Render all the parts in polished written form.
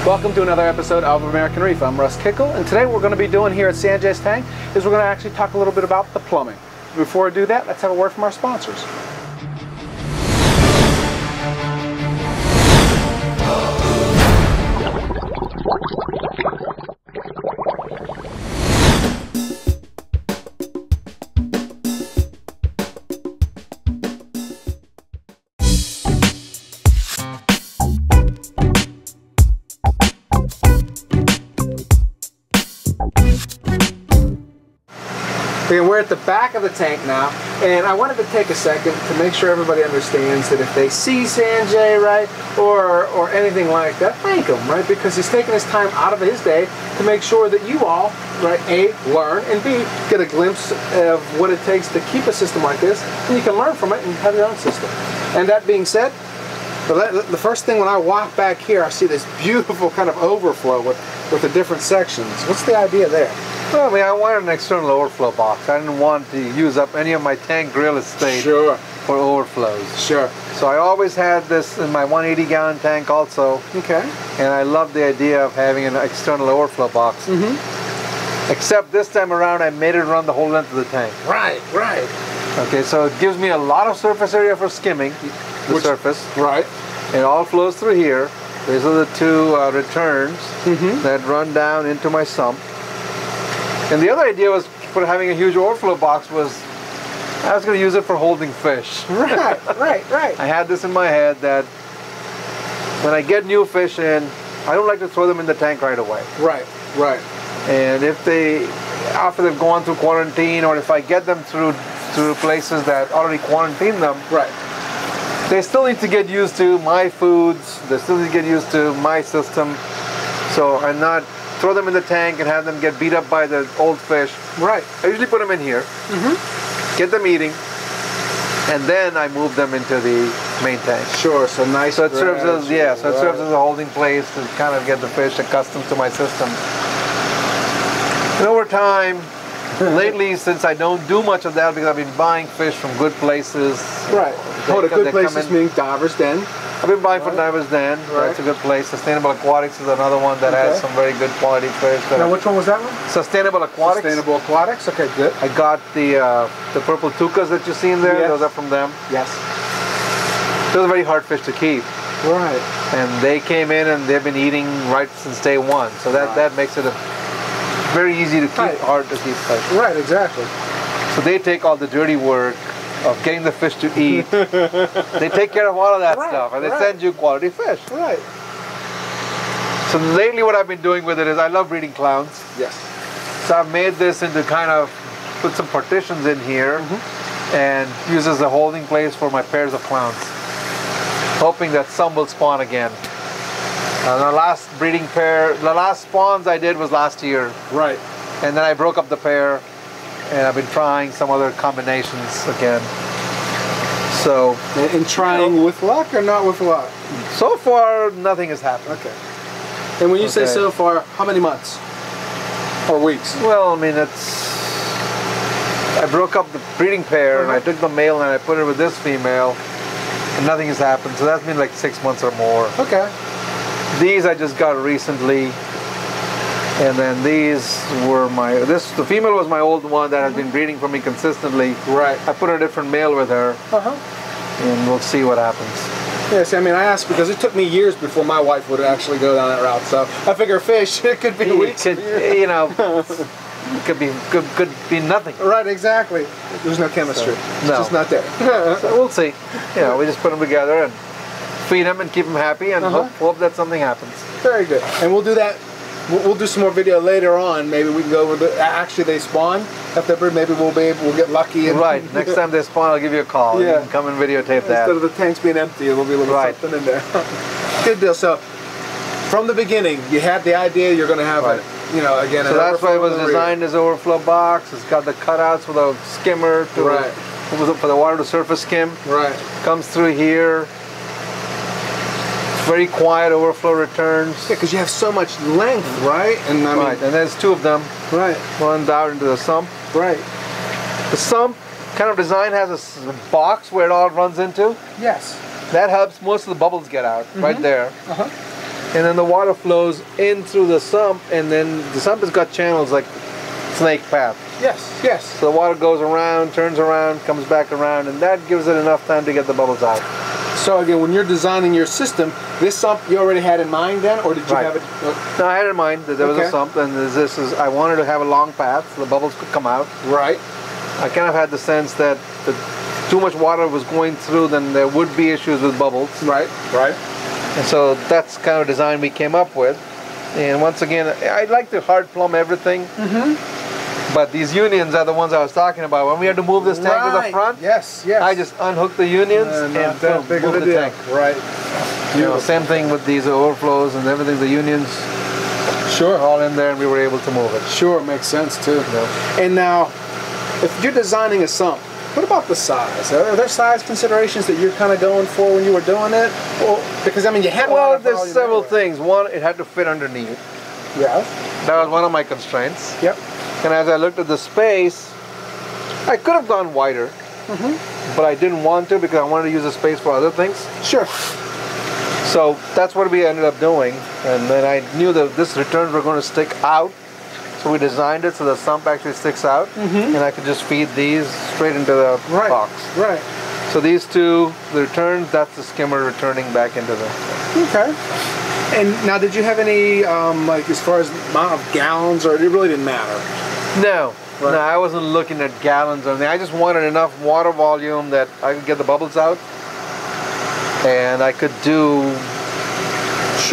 Welcome to another episode of American Reef. I'm Russ Kickle, and today what we're going to be doing here at SanJay's Tank is we're going to actually talk a little bit about the plumbing. Before I do that, let's have a word from our sponsors. We're at the back of the tank now, and I wanted to take a second to make sure everybody understands that if they see SanJay, right, or anything like that, thank him, right, because he's taking his time out of his day to make sure that you all, right, A, learn, and B, get a glimpse of what it takes to keep a system like this, and you can learn from it and have your own system. And that being said, the first thing when I walk back here, I see this beautiful kind of overflow with the different sections. What's the idea there? Well, I mean, I wanted an external overflow box. I didn't want to use up any of my tank grill estate for overflows. Sure. So I always had this in my 180-gallon tank also. Okay. And I love the idea of having an external overflow box. Mm-hmm. Except this time around, I made it run the whole length of the tank. Right, right. Okay, so it gives me a lot of surface area for skimming the surface. Right. It all flows through here. These are the two returns that run down into my sump. And the other idea was for having a huge overflow box was I was going to use it for holding fish. Right, right. I had this in my head that when I get new fish in, I don't like to throw them in the tank right away. Right, right. And if they, after they've gone through quarantine, or if I get them through places that already quarantine them, right, they still need to get used to my foods. They still need to get used to my system. So I'm not throw them in the tank and have them get beat up by the old fish. Right. I usually put them in here, get them eating, and then I move them into the main tank. Sure, so nice. So it serves as it serves as a holding place to kind of get the fish accustomed to my system. And over time, lately, since I don't do much of that because I've been buying fish from good places. Right. The good places meaning Diver's Den. I've been buying from Diver's Den. Right. That's a good place. Sustainable Aquatics is another one that has some very good quality fish. Now, which one was that one? Sustainable Aquatics. Sustainable Aquatics. Okay, good. I got the purple tucas that you see in there. Yes. Those are from them. Yes. Those are very hard fish to keep. Right. And they came in and they've been eating right since day one. So that makes it very easy to keep, hard to keep fish. Right, exactly. So they take all the dirty work of getting the fish to eat. They take care of all of that stuff, and they send you quality fish. Right. So lately what I've been doing with it is I love breeding clowns. Yes. So I've made this into kind of, put some partitions in here and use as a holding place for my pairs of clowns. Hoping that some will spawn again. The last breeding pair, the last spawns I did was last year. Right. And then I broke up the pair, and I've been trying some other combinations again. So, and trying with luck or not with luck? So far, nothing has happened. Okay. And when you say so far, how many months or weeks? Well, I mean, I broke up the breeding pair, and I took the male and I put it with this female, and nothing has happened. So that's been like 6 months or more. Okay. These I just got recently. And then these were the female was my old one that has been breeding for me consistently. Right. I put a different male with her. And we'll see what happens. Yeah, see, I mean, I asked because it took me years before my wife would actually go down that route. So I figure fish, it could be weeks. You know, could be nothing. Right, exactly. There's no chemistry. It's just not there. So we'll see. You know, we just put them together and feed them and keep them happy and hope that something happens. Very good. And we'll do that. We'll do some more video later on. Maybe we can go over actually they spawn. After maybe we'll get lucky. And right. Next time they spawn, I'll give you a call. Yeah. You can come and videotape that. Instead of the tanks being empty, there'll be a little something in there. Good deal. So from the beginning, you had the idea you're going to have a, again. So that's why it was designed as overflow box. It's got the cutouts for the skimmer for the water to surface skim. Right. Comes through here. Very quiet overflow returns. Yeah, because you have so much length, right? And I mean, and there's two of them. Right. One down into the sump. Right. The sump kind of design has a box where it all runs into. Yes. That helps most of the bubbles get out right there. and then the water flows in through the sump, and then the sump has got channels like snake path. Yes, yes. So the water goes around, turns around, comes back around, and that gives it enough time to get the bubbles out. So again, when you're designing your system, this sump you already had in mind then, or did you have it? No, I had in mind that there was a sump, and I wanted to have a long path so the bubbles could come out. Right. I kind of had the sense that too much water was going through, then there would be issues with bubbles. Right, right. And so that's kind of design we came up with. And once again, I'd like to hard plumb everything. But these unions are the ones I was talking about. When we had to move this tank to the front, yes, I just unhooked the unions and boom, moved the tank. Right. You know, same thing with these overflows and everything, the unions. Sure. All in there, and we were able to move it. Sure, makes sense too. Yeah. And now, if you're designing a sump, what about the size? Are there size considerations that you're kind of going for when you were doing it? Well, because I mean, you had. Well, there's several things. One, it had to fit underneath. Yeah. That was one of my constraints. Yep. And as I looked at the space, I could have gone wider, but I didn't want to because I wanted to use the space for other things. Sure. So that's what we ended up doing. And then I knew that these returns were going to stick out. So we designed it so the sump actually sticks out. And I could just feed these straight into the box. Right. So these two, the returns, that's the skimmer returning back into the... Okay. And now, did you have any, like, as far as amount of gallons, or it really didn't matter? No. Right. No, I wasn't looking at gallons or anything. I just wanted enough water volume that I could get the bubbles out. And I could do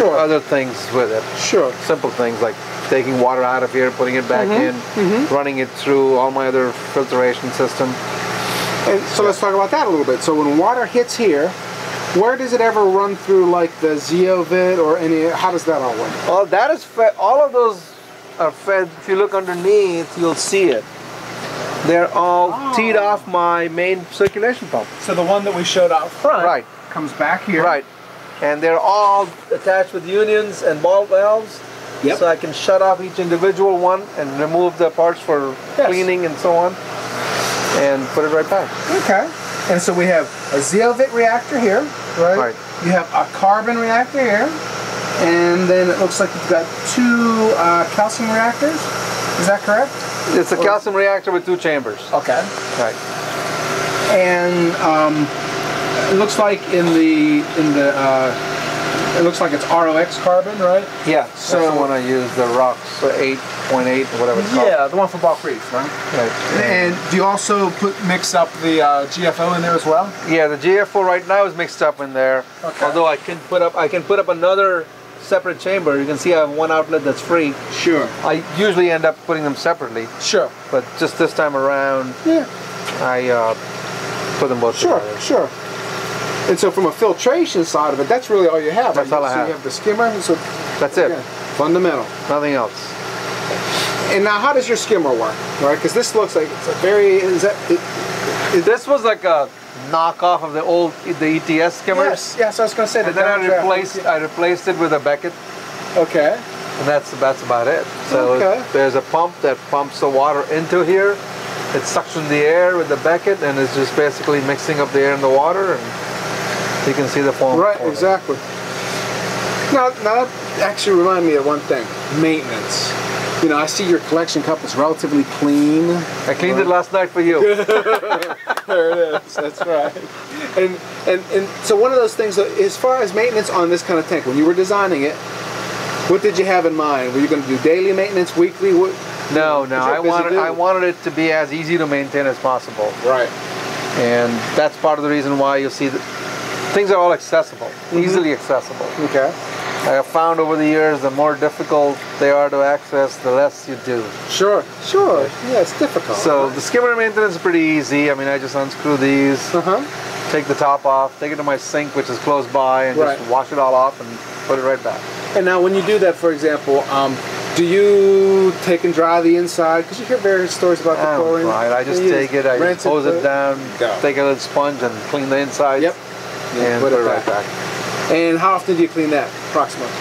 other things with it. Sure. Simple things like taking water out of here, putting it back in, running it through all my other filtration system. And so let's talk about that a little bit. So when water hits here, where does it ever run through, like the Zeovit or any? How does that all work? Well, that is fed. All of those are fed. If you look underneath, you'll see it. They're all teed off my main circulation pump. So the one that we showed out front, comes back here. Right. And they're all attached with unions and ball valves. Yep. So I can shut off each individual one and remove the parts for cleaning and so on, and put it right back. Okay. And so we have a Zeovit reactor here, right? You have a carbon reactor here, and then it looks like you've got two calcium reactors. Is that correct? It's a calcium reactor with two chambers. Okay. Right. And it looks like it looks like it's ROX carbon, right? Yeah. So that's the one I use, the ROX 8.8 or whatever it's called. Yeah, the one from Reef, right? Right. And do you also mix up the GFO in there as well? Yeah, the GFO right now is mixed up in there. Okay. Although I can put up another separate chamber. You can see I have one outlet that's free. Sure. I usually end up putting them separately. Sure. But just this time around, I put them both together. Sure. And so from a filtration side of it, that's really all you have. That's all I have. You have the skimmer. So that's it. Fundamental. Nothing else. And now, how does your skimmer work? Right? Because this looks like it's a very. This was like a knockoff of the ETS skimmers. Yes. I was going to say that. And then I replaced it with a Beckett. Okay. And that's about it. So there's a pump that pumps the water into here. It suctions the air with the Beckett, and it's just basically mixing up the air and the water, and you can see the foam. Right, exactly. Now that actually reminds me of one thing: maintenance. You know, I see your collection cup is relatively clean. I cleaned it last night for you. There it is. That's right. And so one of those things, as far as maintenance on this kind of tank, when you were designing it, what did you have in mind? Were you going to do daily maintenance, weekly? No. I wanted it to be as easy to maintain as possible. Right. And that's part of the reason why you'll see that things are all accessible, easily accessible. Okay. I have found over the years, the more difficult they are to access, the less you do. Sure. Yeah, it's difficult. So the skimmer maintenance is pretty easy. I mean, I just unscrew these, take the top off, take it to my sink, which is close by, and just wash it all off and put it right back. And now when you do that, for example, do you take and dry the inside? Because you hear various stories about the chlorine. I just take it, I hose it down, take a little sponge and clean the inside. Yep. And put it right back. And how often do you clean that, approximately?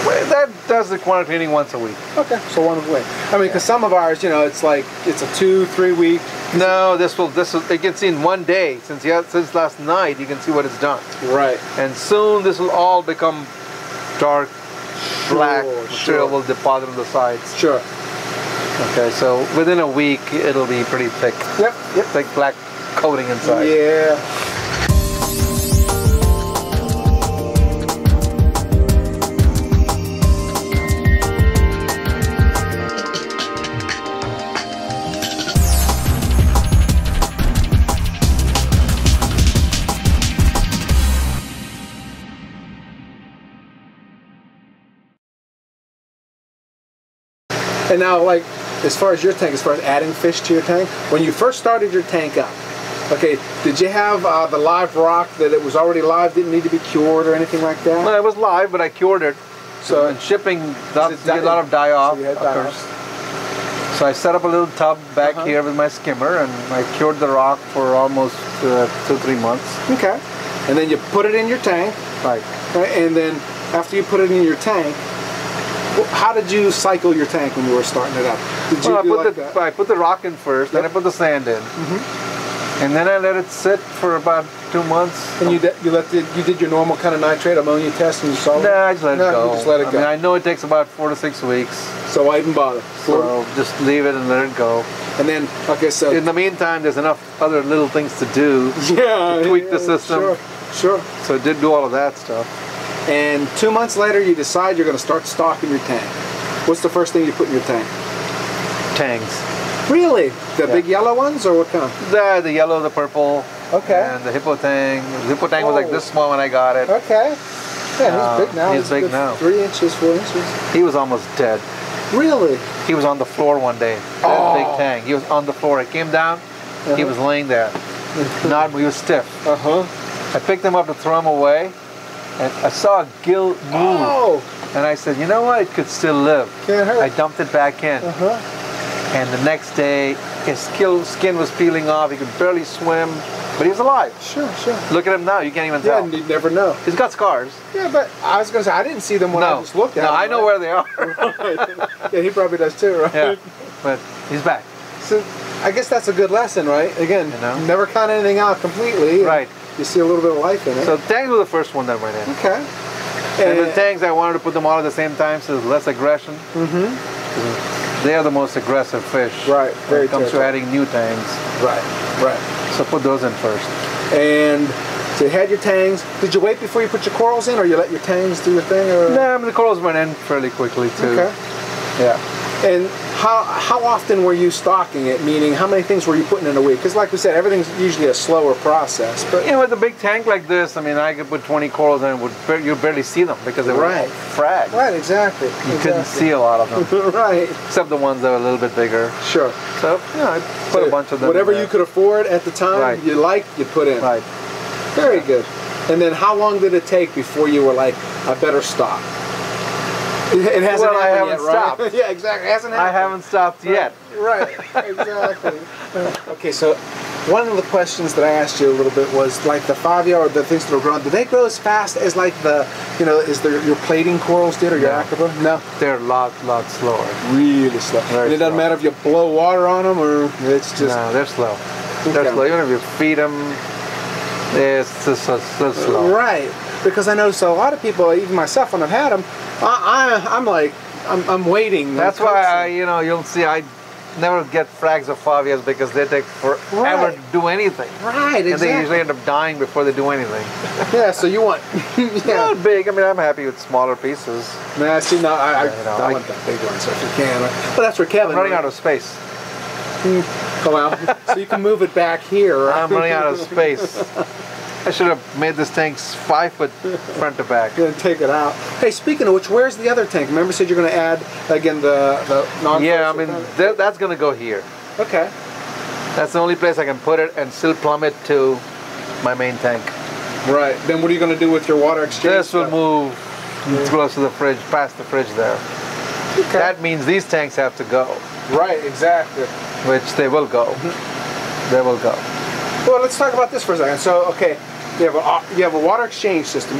Well, that does the quantity cleaning once a week. Okay, so once a week. I mean, because some of ours, you know, it's like it's a 2-3 week. No, this it gets in one day. Since last night, you can see what it's done. Right. And soon this will all become dark black material will deposit on the sides. Sure. Okay, so within a week, it'll be pretty thick. Yep. Thick black coating inside. Yeah. And now, like, as far as your tank, as far as adding fish to your tank, when you first started your tank up, okay, did you have the live rock that it was already live, didn't need to be cured or anything like that? No, it was live, but I cured it. So in shipping, that's a lot of die off. So you had die off. So I set up a little tub back here with my skimmer, and I cured the rock for almost 2-3 months. Okay. And then you put it in your tank. Right. And then after you put it in your tank, how did you cycle your tank when you were starting it up? Did you I put the rock in first, then I put the sand in. And then I let it sit for about 2 months. And you did your normal kind of nitrate ammonia test and you saw it? No, I just let it go. You just let it go. I mean, I know it takes about 4 to 6 weeks. So why even bother? So just leave it and let it go. And then, okay, so in the meantime, there's enough other little things to do. To tweak the system. Sure. So it did do all of that stuff. And 2 months later, you decide you're going to start stocking your tank. What's the first thing you put in your tank? Tangs. Really? The big yellow ones, or what kind? The yellow, the purple. Okay. And the hippo tang. The hippo tang was like this small when I got it. Okay. Yeah, he's big now. He's big now. 3 inches, 4 inches. He was almost dead. Really? He was on the floor one day. That big tang. He was on the floor. I came down. He was laying there. He was stiff. I picked him up to throw him away. And I saw a gill move, and I said, you know what, it could still live. Can't hurt. I dumped it back in, and the next day, his skin was peeling off, he could barely swim, but he was alive. Sure. Look at him now, you can't even tell. Yeah, you never know. He's got scars. Yeah, but I was going to say, I didn't see them when I just looked at them. No, I know where they are. Yeah, he probably does too, right? Yeah, but he's back. So, I guess that's a good lesson, right? Again, never count anything out completely. Right. You see a little bit of life in it. So tangs were the first one that went in. Okay. And the tangs, I wanted to put them all at the same time so there's less aggression. They are the most aggressive fish. Right. When it comes to adding new tangs. Right. So put those in first. And so you had your tangs. Did you wait before you put your corals in, or you let your tangs do your thing? Or? No, I mean, the corals went in fairly quickly too. Okay. Yeah. And how often were you stocking it? Meaning, how many things were you putting in a week? Because, like we said, everything's usually a slower process. But you know, with a big tank like this, I mean, I could put 20 corals in, you barely see them because they were fragged. Right, exactly. You couldn't see a lot of them. Right. Except the ones that were a little bit bigger. Sure. So, I put a bunch of them. Whatever you could afford at the time, you liked, you put in. Right. Very good. And then, how long did it take before you were like, I better stop? It hasn't happened yet, stopped. Right? Yeah, exactly. It hasn't happened. I haven't stopped yet. Right, exactly. Okay, so one of the questions that I asked you a little bit was like the 5-year, the things that are growing, do they grow as fast as like the, your plating corals did or your acroba? No. They're a lot slower. Really slow. And it doesn't matter if you blow water on them or it's just... No, they're slow. They're slow. Even if you feed them, it's just so slow. Right. Because I notice a lot of people, even myself, when I've had them, I'm like, I'm waiting. That's why you'll see I never get frags of 5 years because they take forever to do anything. Right, exactly. And they usually end up dying before they do anything. Yeah, so you want... Not big. I mean, I'm happy with smaller pieces. Nah, see, no, I want the big ones if you can. But that's for Kevin. I'm running out of space. Oh, well, so you can move it back here. I'm running out of space. I should have made this tank 5 foot front to back. Gonna take it out. Hey, speaking of which, where's the other tank? Remember, you said you're going to add again the non. Yeah, I mean that's going to go here. Okay. That's the only place I can put it and still plumb it to my main tank. Right. Then what are you going to do with your water exchange? This will move close to the fridge, past the fridge there. Okay. That means these tanks have to go. Right. Exactly. Which they will go. They will go. Well, let's talk about this for a second. So, okay. You have a water exchange system.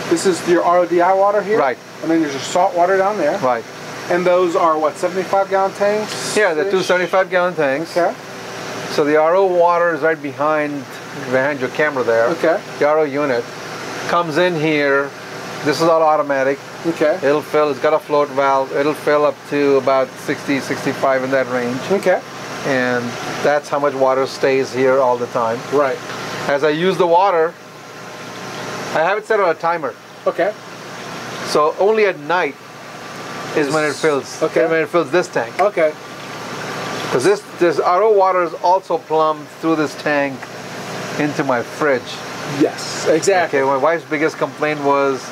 This is your RODI water here? Right. And then there's your salt water down there. Right. And those are what, 75-gallon tanks? Yeah, they're 2 75-gallon tanks. Okay. So the RO water is right behind your camera there. Okay. The RO unit comes in here This is all automatic. Okay. It'll fill, it's got a float valve. It'll fill up to about 60, 65 in that range. Okay. And that's how much water stays here all the time. Right. As I use the water, I have it set on a timer. Okay. So only at night is when it fills. Okay. When it fills this tank. Okay. Because this RO water is also plumbed through this tank into my fridge. Yes, exactly. Okay, my wife's biggest complaint was,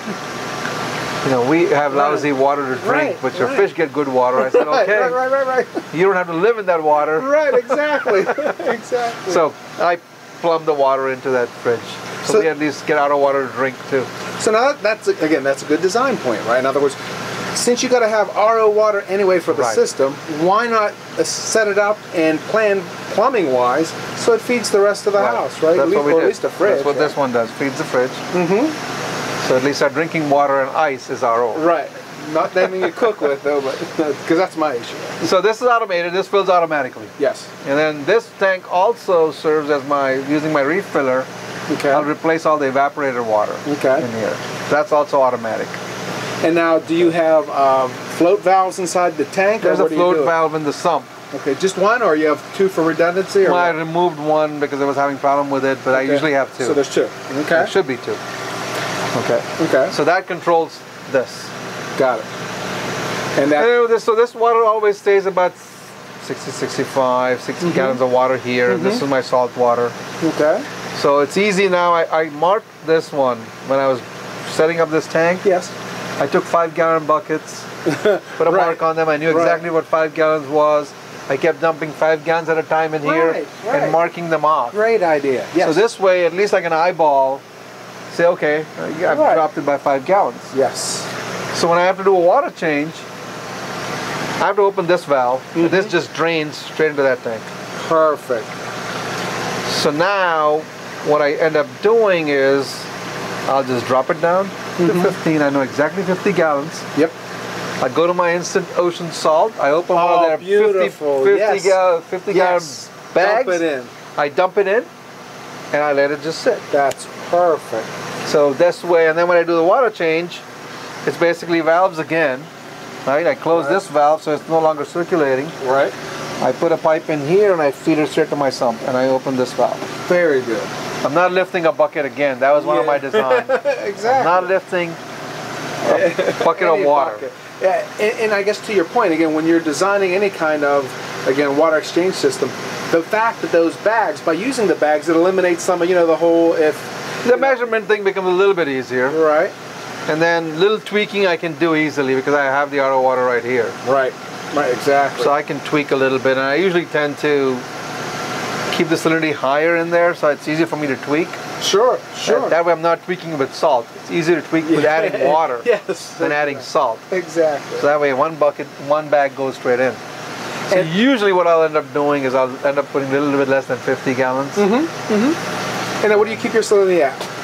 you know, we have lousy water to drink, but your fish get good water. I said, okay, right. you don't have to live in that water. Right, exactly. Exactly. So I plumb the water into that fridge. So we at least get RO water to drink too. So now that's a good design point, right? In other words, since you got to have RO water anyway for the system, why not set it up and plan plumbing wise so it feeds the rest of the house, right? That's what we did. Or at least the fridge. That's what this one does, feeds the fridge. Mm-hmm. So at least our drinking water and ice is RO. Right. Not that you cook with though, but because that's my issue. So this is automated, this fills automatically. Yes. And then this tank also serves as using my reef filler. Okay. I'll replace all the evaporator water in here. That's also automatic. And now, do you have float valves inside the tank? There's a float valve in the sump. Okay, just one, or you have two for redundancy? Or well, I removed one because I was having a problem with it, but I usually have two. So there's two. Okay. There should be two. Okay. Okay. So that controls this. Got it. And that. So this water always stays about 60, 65, 60 gallons of water here. This is my salt water. Okay. So it's easy now. I marked this one when I was setting up this tank. Yes. I took 5-gallon buckets, put a mark on them. I knew exactly what 5 gallons was. I kept dumping 5 gallons at a time in here and marking them off. Great idea. Yes. So this way, at least I can eyeball, say, okay, I've dropped it by 5 gallons. Yes. So when I have to do a water change, I have to open this valve. And this just drains straight into that tank. Perfect. So now, what I end up doing is, I'll just drop it down to 15. I know exactly 50 gallons. Yep. I go to my instant ocean salt. I open one of their 50 gallon bags. Dump it in. I dump it in, and I let it just sit. That's perfect. So this way, and then when I do the water change, it's basically valves again. Right? I close this valve so it's no longer circulating. Right. I put a pipe in here and I feed it straight to my sump, and I open this valve. Very good. I'm not lifting a bucket again. That was one of my designs. Exactly. I'm not lifting a bucket of water. Bucket. Yeah, and I guess to your point, again, when you're designing any kind of, again, water exchange system, the fact that those bags, by using the bags, it eliminates some of, the whole, the measurement thing becomes a little bit easier. Right. And then little tweaking I can do easily because I have the RO water right here. Right. Right, exactly. So I can tweak a little bit, and I usually tend to keep the salinity higher in there so it's easier for me to tweak. Sure. That way I'm not tweaking with salt. It's easier to tweak with adding water than adding salt. Exactly. So that way one bag goes straight in. So usually what I'll end up doing is I'll end up putting a little bit less than 50 gallons. And then what do you keep your salinity at?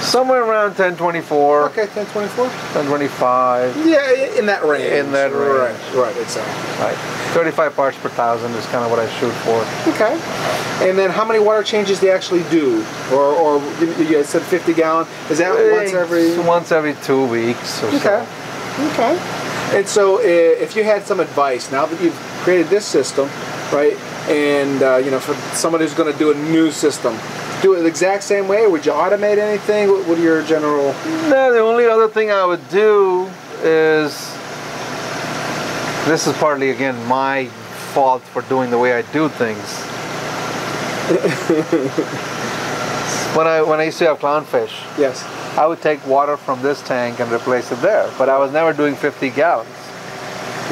Somewhere around 1024. Okay, 1024. 1025. Yeah, in that range. In that range. Right, exactly. Right. 35 parts per thousand is kind of what I shoot for. Okay. And then how many water changes do you actually do? Or you said 50 gallon. Is that once every 2 weeks or so. Okay. And so if you had some advice, now that you've created this system, right, and for somebody who's going to do a new system, do it the exact same way? Would you automate anything? What are your general... No, the only other thing I would do is... This is partly, again, my fault for doing the way I do things. When I used to have clownfish, yes, I would take water from this tank and replace it there. But I was never doing 50 gallons.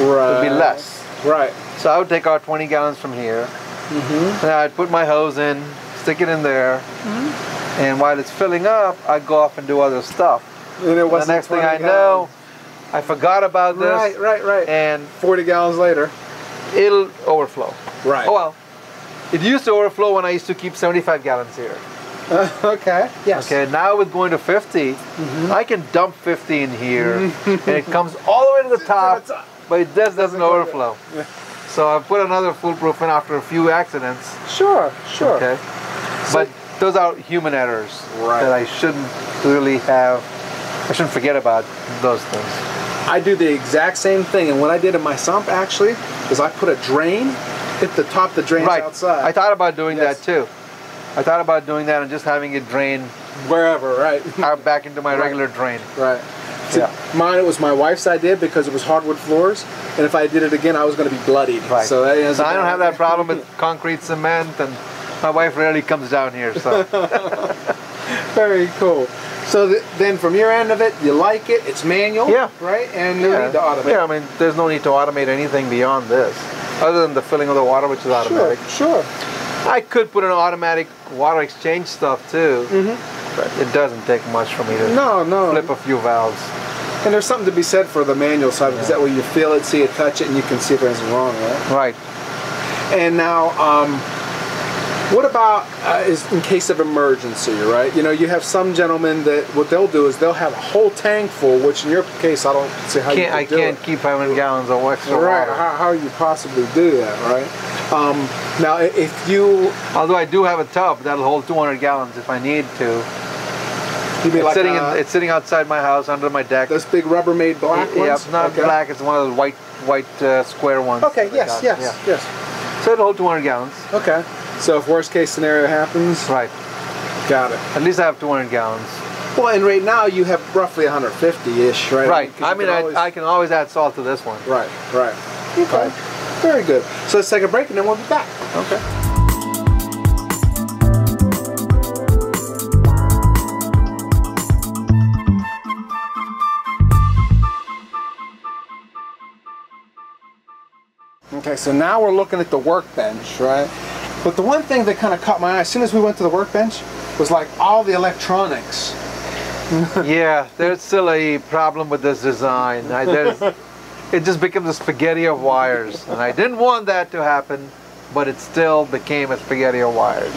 Right. It would be less. Right. So I would take out 20 gallons from here. And I'd put my hose in, stick it in there, and while it's filling up, I'd go off and do other stuff. And the next thing I know, I forgot about this. Right. And 40 gallons later, it'll overflow. Right. Oh well. It used to overflow when I used to keep 75 gallons here. Okay. Yes. Okay. Now with going to 50, I can dump 50 in here, and it comes all the way to the top, but it doesn't overflow. So I put another foolproof in after a few accidents. Sure. Okay. But those are human errors that I shouldn't really have I shouldn't forget about those things. I do the exact same thing, and what I did in my sump actually is I put a drain at the top of the drains outside. I thought about doing that too. I thought about doing that and just having it drain wherever, right? Out back into my regular drain. Right. So mine, it was my wife's idea because it was hardwood floors, and if I did it again, I was going to be bloodied. Right. So, I don't have that problem with concrete cement, and my wife rarely comes down here. So very cool. So then, from your end of it, you like it? It's manual, right? And no need to automate. Yeah, I mean, there's no need to automate anything beyond this, other than the filling of the water, which is automatic. Sure. I could put an automatic water exchange stuff too, but it doesn't take much for me to flip a few valves. And there's something to be said for the manual side, because that way you feel it, see it, touch it, and you can see if anything's wrong, right? Right. And now, what about is in case of emergency, right? You know, you have some gentlemen that what they'll do is they'll have a whole tank full, which in your case, I don't see how you can do it. I can't keep 500 gallons of extra water. How you possibly do that, right? Now, if you... Although I do have a tub that'll hold 200 gallons if I need to. It's sitting outside my house under my deck. Those big Rubbermaid black ones? Yeah, not black. It's one of those white square ones. Okay, yes. So it'll hold 200 gallons. Okay. So if worst case scenario happens... Right. Got it. At least I have 200 gallons. Well, and right now you have roughly 150-ish, right? Right. I mean, I can always add salt to this one. Right. Okay. Very good. So let's take a break and then we'll be back. Okay. Okay, so now we're looking at the workbench, right? But the one thing that kind of caught my eye as soon as we went to the workbench was like all the electronics. Yeah, there's still a problem with this design. It just becomes a spaghetti of wires, and I didn't want that to happen, but it still became a spaghetti of wires.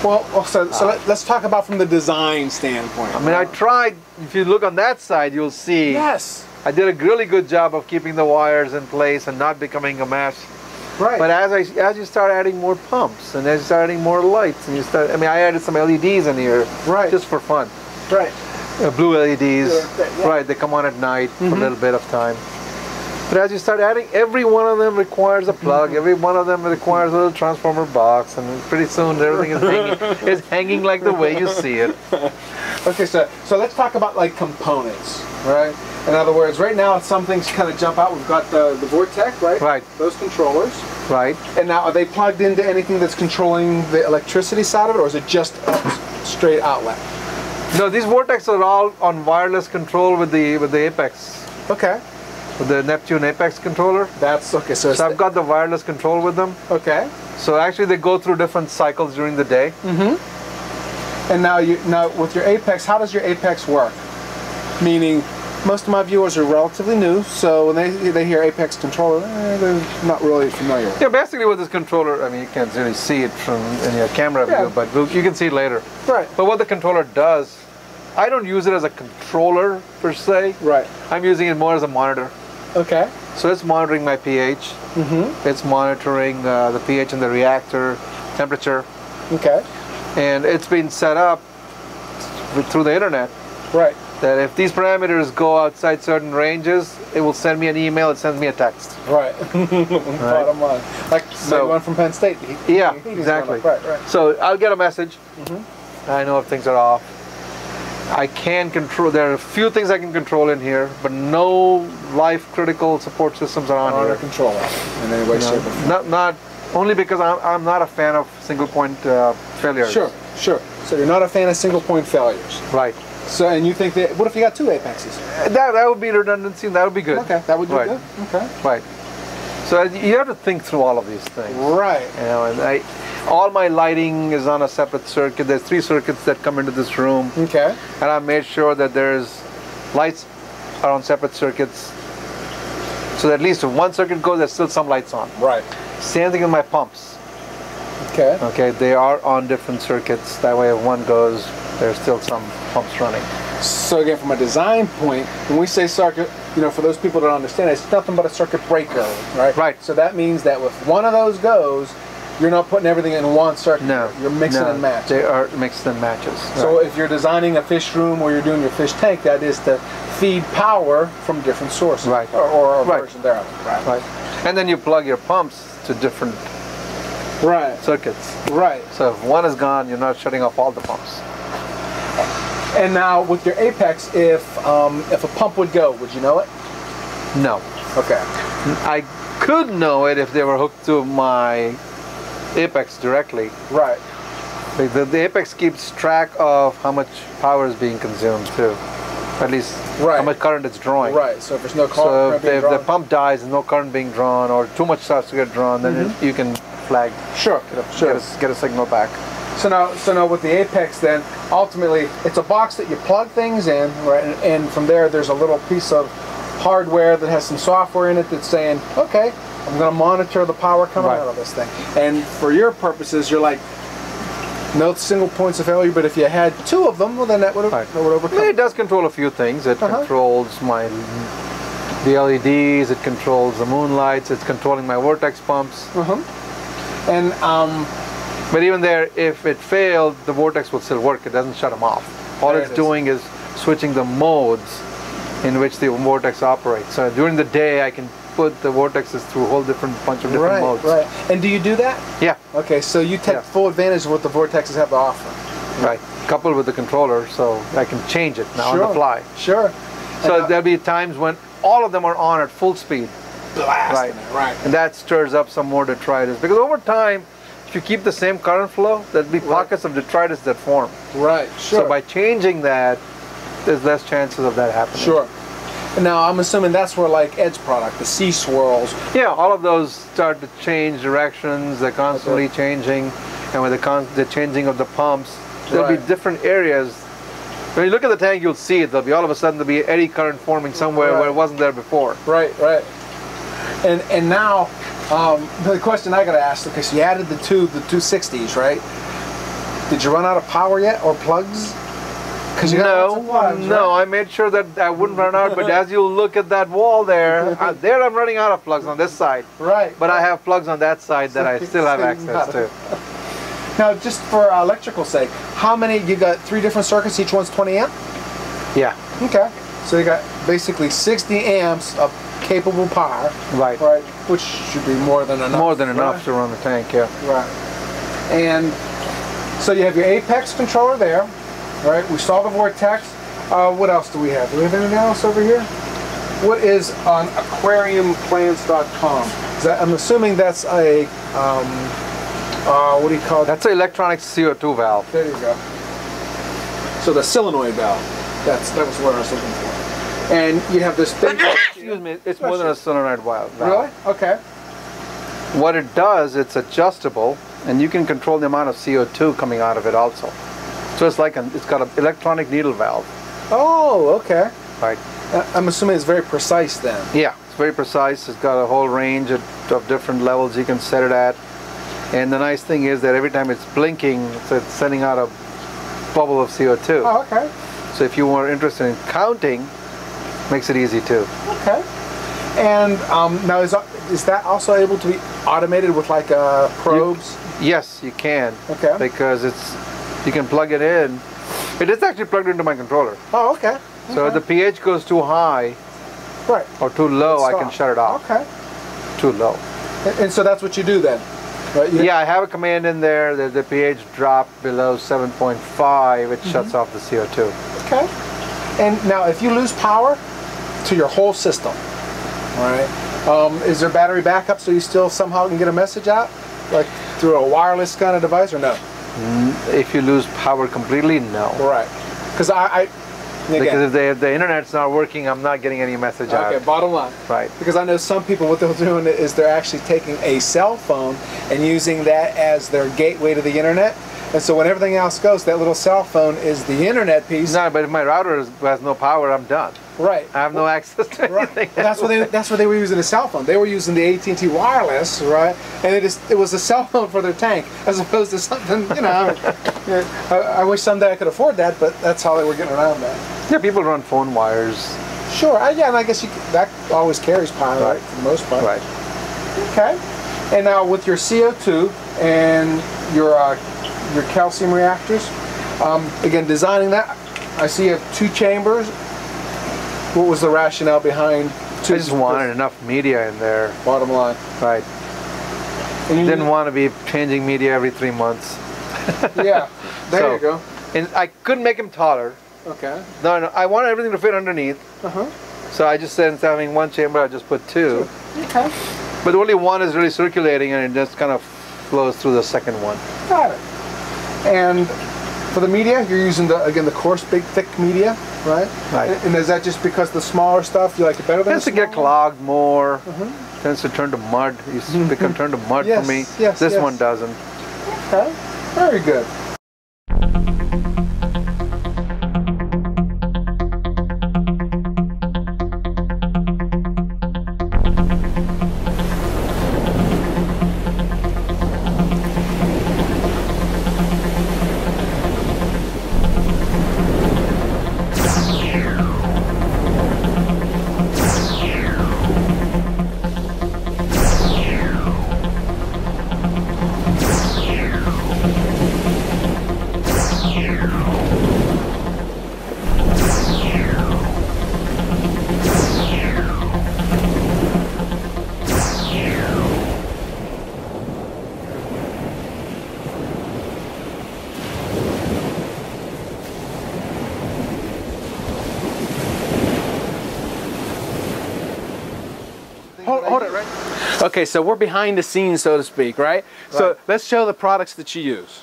Well, so let's talk about from the design standpoint. I mean, I tried. If you look on that side, you'll see. Yes. I did a really good job of keeping the wires in place and not becoming a mess. Right. But as you start adding more pumps and as you start adding more lights and I added some LEDs in here, just for fun. Right. Blue LEDs. Right. They come on at night for a little bit of time. But as you start adding, every one of them requires a plug. Every one of them requires a little transformer box, and pretty soon everything is hanging like the way you see it. Okay, so let's talk about like components, right? In other words, right now some things kind of jump out. We've got the Vortec, right? Right. Those controllers. Right. And now are they plugged into anything that's controlling the electricity side of it, or is it just a straight outlet? No, these Vortex are all on wireless control with the Apex. Okay. With the Neptune Apex controller. That's okay. So I've got the wireless control with them. Okay. So actually they go through different cycles during the day. And now with your Apex, how does your Apex work? Meaning, most of my viewers are relatively new, so when they hear Apex controller, they're not really familiar with it. Yeah, basically with this controller, I mean, you can't really see it from in your camera view, but you can see it later. Right. But what the controller does, I don't use it as a controller per se. Right. I'm using it more as a monitor. Okay. So it's monitoring my pH. It's monitoring the pH in the reactor, temperature. Okay. And it's been set up through the internet. Right. That if these parameters go outside certain ranges, it will send me an email, it sends me a text. Right. Bottom line. Like one from Penn State. Yeah, exactly. Right. So I'll get a message. I know if things are off. I can control, there are a few things I can control in here, but no life critical support systems are on here. Control in any way, shape, or form. Not only because I'm not a fan of single point failures. Sure. So you're not a fan of single point failures. Right. So, and you think that, what if you got two Apexes? That would be redundancy, and that would be good. Okay, that would be good. Okay. Right. So you have to think through all of these things. Right. You know, and all my lighting is on a separate circuit. There's 3 circuits that come into this room. Okay. And I made sure that there's lights are on separate circuits. So that at least if one circuit goes, there's still some lights on. Right. Same thing with my pumps. Okay. Okay, they are on different circuits. That way if one goes, there's still some pumps running. So again, from a design point, when we say circuit, you know, for those people that don't understand, it's nothing but a circuit breaker, right? Right. So that means that if one of those goes, You're not putting everything in one circuit. No. You're mixing and matching. They are mixed and matches. So Right. if you're designing a fish room or you're doing your fish tank, that is to feed power from different sources. Right. Or a Right. version thereof. Right. Right. And then you plug your pumps to different Right. circuits. Right. So if one is gone, you're not shutting off all the pumps. And now with your Apex, if a pump would go, would you know it? No. Okay. I could know it if they were hooked to my Apex directly. Right. The Apex keeps track of how much power is being consumed too. At least Right. how much current it's drawing. Right. So if there's no So current if being the drawn- pump dies and no current being drawn, or too much starts to get drawn, then you can flag, Sure. get a signal back. So now with the Apex, then ultimately it's a box that you plug things in, right? And from there, there's a little piece of hardware that has some software in it that's saying, okay, I'm going to monitor the power coming Right. out of this thing. And for your purposes, you're like, no single points of failure. But if you had two of them, well, then that would Right. overcome. It does control a few things. It controls the LEDs. It controls the moonlights. It's controlling my vortex pumps. And But even there, if it failed, the vortex will still work. It doesn't shut them off. All There it's it is. doing is switching the modes in which the vortex operates. So during the day, I can put the vortexes through a whole bunch of different modes. Right. And do you do that? Yeah, Okay, so you take Yeah. full advantage of what the vortexes have to offer. right. Coupled with the controller, so I can change it now on the fly. Sure. So And, there'll be times when all of them are on at full speed. blasting it, right. And that stirs up some more detritus. Because over time, if you keep the same current flow, there'll be pockets of detritus that form. Right, sure. So by changing that, there's less chances of that happening. Sure. And now I'm assuming that's where like Ed's product, the sea swirls. Yeah, all of those start to change directions. They're constantly changing. And with the changing of the pumps, there'll be Right. different areas. When you look at the tank, you'll see it. There'll be all of a sudden there'll be eddy current forming somewhere where it wasn't there before. Right, right. And now the question I got to ask. Okay, so you added the 260s, right? Did you run out of power yet or plugs? Because you got lots of plugs, No, right? I made sure that I wouldn't run out. But as you look at that wall there, there I'm running out of plugs on this side. Right. But I have plugs on that side that I still have So you access got to. it. Now, just for electrical sake, how many? You got 3 different circuits. Each one's 20 amp. Yeah. Okay. So you got basically 60 amps of capable power. Right. Right. Which should be more than enough. More than enough right? to run the tank, yeah. Right. And so you have your Apex controller there, right? We saw the vortex. What else do we have? Do we have anything else over here? What is on aquariumplants.com? I'm assuming that's a, what do you call it? That's an electronic CO2 valve. There you go. So the solenoid valve. That was what I was looking for. And you have this big... Excuse me, it's more than a solenoid valve. Really? Okay. What it does, it's adjustable, and you can control the amount of CO2 coming out of it also. So it's like it's got an electronic needle valve. Oh, okay. Right. I'm assuming it's very precise then. Yeah, it's very precise. It's got a whole range of different levels you can set it at. And the nice thing is that every time it's blinking, it's sending out a bubble of CO2. Oh, okay. So if you were interested in counting, makes it easy too. Okay. And now is that also able to be automated with like probes? Yes, you can. Okay. Because you can plug it in. It is actually plugged into my controller. Oh, okay. So if the pH goes too high right or too low, I can shut it off. Okay. Too low. And so that's what you do then? Right? Yeah, I have a command in there that the pH drop below 7.5, it shuts off the CO2. Okay. And now if you lose power to your whole system, all right, is there battery backup so you still somehow can get a message out? Like through a wireless kind of device or no? If you lose power completely, no. Right. Because because if the internet's not working, I'm not getting any message out. Okay, bottom line. Right. Because I know some people, what they're doing is they're actually taking a cell phone and using that as their gateway to the internet. And so when everything else goes, that little cell phone is the internet piece. No, but if my router has no power, I'm done. Right. I have no access to anything. That's what they were using a cell phone. They were using the AT&T wireless, right? And it was a cell phone for their tank, as opposed to something, you know. I wish someday I could afford that, but that's how they were getting around that. Yeah, people run phone wires. Sure. Yeah, and I guess that always carries power, right, for the most part. Right. Okay. And now with your CO2 and your calcium reactors, again, designing that, I see you have 2 chambers. What was the rationale behind 2? I just wanted enough media in there. Bottom line. Right. And you didn't want to be changing media every 3 months. Yeah, there you go. And I couldn't make them taller. Okay. No, I wanted everything to fit underneath. So I just said, instead of having 1 chamber, I just put 2. Okay. But only 1 is really circulating, and it just kind of flows through the second one. Got it. And for the media, you're using the coarse, big, thick media, right? Right. And is that just because the smaller stuff you like it better than? It tends to get clogged more. Tends to turn to mud. It can turn to mud for me. This one doesn't. Okay. Very good. Hold it, right? Okay, so we're behind the scenes, so to speak, right? So let's show the products that you use.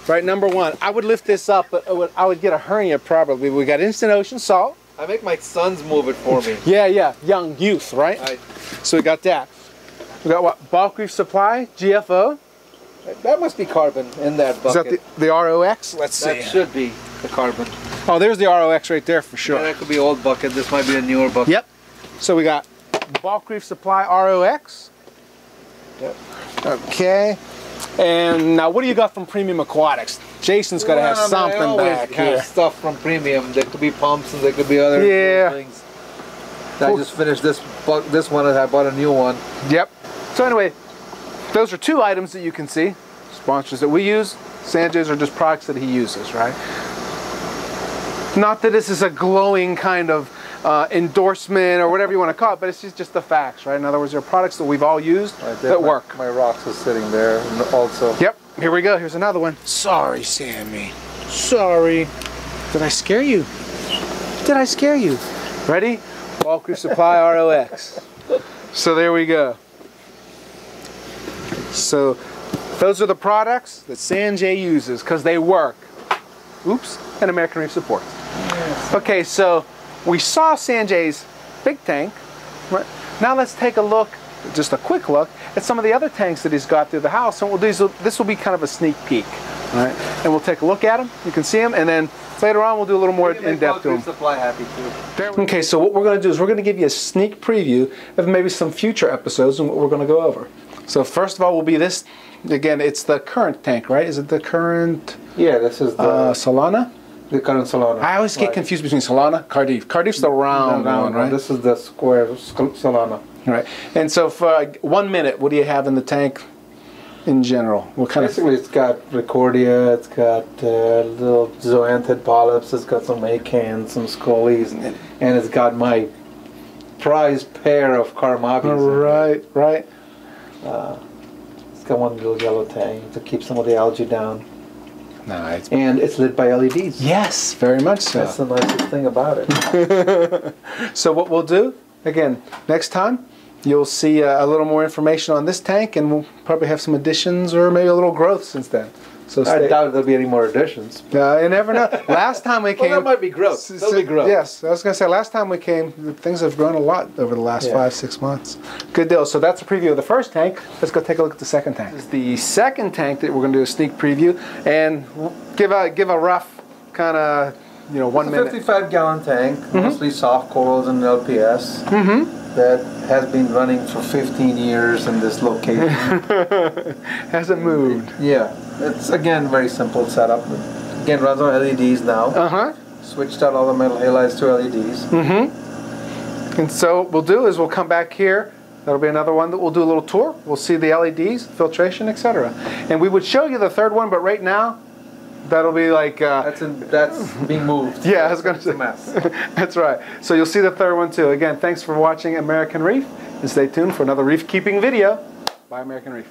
Right, number 1, I would lift this up, but I would get a hernia probably. We got instant ocean salt. I make my sons move it for me. Yeah, young youth, right? So we got that. We got what? Bulk Reef Supply, GFO. That must be carbon in that bucket. Is that the ROX? Let's see. That should be the carbon. Oh, there's the ROX right there for sure. Yeah, that could be old bucket. This might be a newer bucket. Yep. So we got Bulk Reef Supply ROX. Yep. Okay. And now, what do you got from Premium Aquatics? Jason's got to have something back here. Stuff from Premium. There could be pumps and there could be other things. I just finished this one and I bought a new one. Yep. So anyway, those are 2 items that you can see. Sponsors that we use. SanJay's are just products that he uses, right? Not that this is a glowing kind of endorsement or whatever you want to call it, but it's just the facts, right? In other words, there are products that we've all used that work. My rocks are sitting there also. Yep, here we go. Here's another one. Sorry, Sammy. Sorry. Did I scare you? Did I scare you? Ready? Bulk Reef Supply ROX. So there we go. So those are the products that SanJay uses because they work. Oops, and American Reef supports. Yes. Okay, so we saw SanJay's big tank. Right? Now let's take a look, just a quick look, at some of the other tanks that he's got through the house. And this will be kind of a sneak peek. Right? And we'll take a look at them. You can see them, and then later on we'll do a little more in-depth to them. Supply happy too. Okay, so what we're going to do is we're going to give you a sneak preview of maybe some future episodes and what we're going to go over. So first of all will be this. Again, it's the current tank, right? Is it the current? Yeah, this is the Solana. The current Solana. I always get confused between Solana, Cardiff. Cardiff's the round one, right? This is the square Solana. Right. And so for 1 minute, what do you have in the tank in general? What kind Basically, it's got Recordia, it's got little zoanthid polyps, it's got some acans, some scollies, and it's got my prized pair of Carmabis. Right. It's got one little yellow tank to keep some of the algae down. Nice. And it's lit by LEDs. Yes, very much so. That's the nicest thing about it. So what we'll do, again, next time, you'll see a little more information on this tank, and we'll probably have some additions or maybe a little growth since then. So I doubt there'll be any more additions. You never know. Last time we came... Well, that might be growth. That'll be growth. Yes, I was going to say, last time we came, things have grown a lot over the last 5-6 months. Good deal. So that's a preview of the first tank. Let's go take a look at the second tank. This is the second tank that we're going to do a sneak preview and give a rough kind of, 1 minute. It's a 55-gallon tank, mostly soft corals and LPS. That has been running for 15 years in this location. Hasn't moved. Yeah, it's again very simple setup. Again, runs on LEDs now. Switched out all the metal halides to LEDs. And so what we'll do is we'll come back here That'll be another one that we'll do a little tour. We'll see the LEDs, filtration, etc. And we would show you the third one, but right now, that'll be like... that's being moved. Yeah, I was going to say. It's a mess. That's right. So you'll see the third one too. Again, thanks for watching American Reef, and stay tuned for another reef keeping video by American Reef.